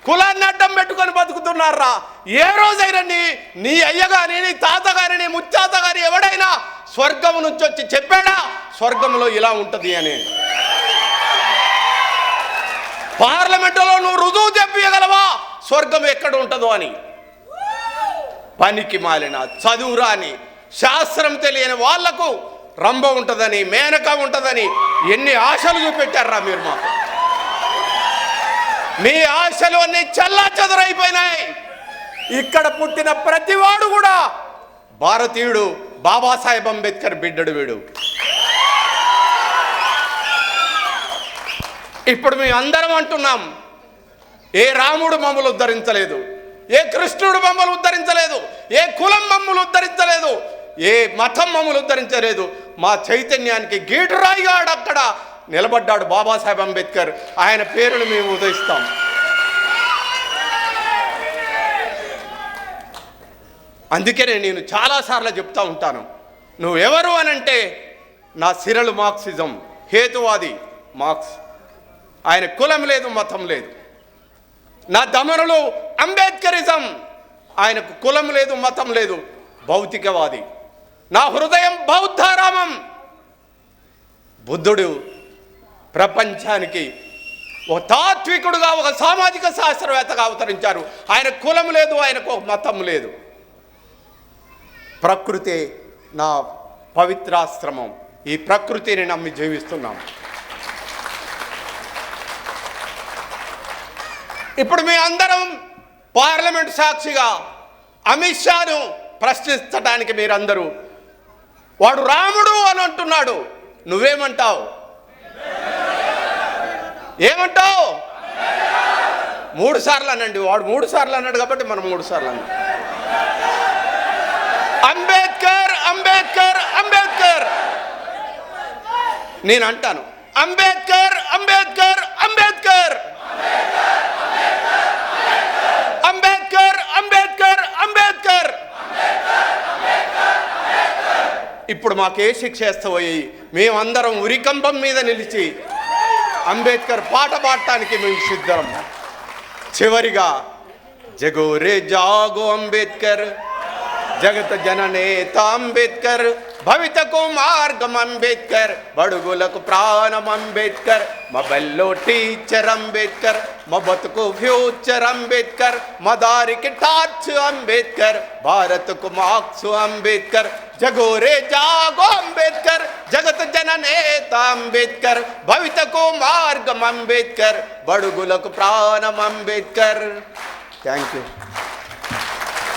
కులాన్ని అడ్డం పెట్టుకొని బతుకుతున్నారా? ఏ రోజైనా నీ అయ్య కానీ, నీ తాత కానీ, నీ ముత్తాత కానీ ఎవడైనా స్వర్గం నుంచి వచ్చి చెప్పాడా స్వర్గంలో ఇలా ఉంటుంది అని? పార్లమెంటులో నువ్వు రుజువు చెప్పగలవా స్వర్గం ఎక్కడ ఉంటుందో అని? పనికి మాలిన, చదువు రాని, శాస్త్రం తెలియని వాళ్లకు రంభ ఉంటుందని, మేనక ఉంటుందని ఎన్ని ఆశలు చూపెట్టారా మీరు మాకు. మీ ఆశలు అన్నీ చల్లా చెదరైపోయినాయి. ఇక్కడ పుట్టిన ప్రతివాడు కూడా భారతీయుడు, బాబాసాహెబ్ అంబేద్కర్ బిడ్డడు వీడు. ఇప్పుడు మేము అందరం అంటున్నాం, ఏ రాముడు మమ్మల్ని ఉద్ధరించలేదు, ఏ కృష్ణుడు మమ్మల్ని ఉద్ధరించలేదు, ఏ కులం మమ్మల్ని ఉద్ధరించలేదు, ఏ మతం మమ్మల్ని ఉద్ధరించలేదు. మా చైతన్యానికి గీటురాయిగా అక్కడ నిలబడ్డాడు బాబాసాహెబ్ అంబేద్కర్. ఆయన పేరును మేము ఉదయిస్తాం. అందుకనే నేను చాలాసార్లు చెప్తా ఉంటాను, నువ్వెవరు అనంటే నా సిరలు మార్క్సిజం, హేతువాది మార్క్స్. ఆయన కులం లేదు, మతం లేదు. నా దమనులు అంబేద్కరిజం, ఆయనకు కులం లేదు, మతం లేదు, భౌతికవాది. నా హృదయం బౌద్ధారామం. బుద్ధుడు ప్రపంచానికి ఒక తాత్వికుడుగా, ఒక సామాజిక శాస్త్రవేత్తగా అవతరించారు. ఆయన కులం లేదు, ఆయనకు మతం లేదు. ప్రకృతి నా పవిత్రాశ్రమం. ఈ ప్రకృతిని నమ్మి జీవిస్తున్నాం. ఇప్పుడు మీ అందరం పార్లమెంట్ సాక్షిగా అమిత్ షాను ప్రశ్నించడానికి మీరందరూ, వాడు రాముడు అని అంటున్నాడు, నువ్వేమంటావు? ఏమంటావు? 3 సార్లు అనండి. వాడు 3 సార్లు అన్నాడు కాబట్టి మనం 3 సార్లు అన్నాం. అంబేద్కర్, అంబేద్కర్, అంబేద్కర్. నేను అంటాను, అంబేద్కర్, అంబేద్కర్, అంబేద్కర్, అంబేద్కర్, అంబేద్కర్, అంబేద్కర్. ఇప్పుడు మాకే శిక్ష వేస్తాయి. మేమందరం ఉరికంబం మీద నిలిచి అంబేద్కర్ పాట పాడటానికి మేము సిద్ధం. చివరిగా జగోరే జాగో అంబేద్కర్, జగత జననేత అంబేద్కర్, భవితకు మార్గం అంబేద్కర్, బడుగులకు ప్రాణం అంబేద్కర్, మా బల్లో టీచర్ అంబేద్కర్, మా బతుకు ఫ్యూచర్ అంబేద్కర్, మా దారికి టార్చ్ అంబేద్కర్, భారత్కు మార్క్స్ అంబేద్కర్. జగోరే జాగో అంబేద్కర్, జగత జననేత అంబేద్కర్, భవితకు మార్గం అంబేద్కర్, బడుగులకు ప్రాణం అంబేద్కర్. Thank you.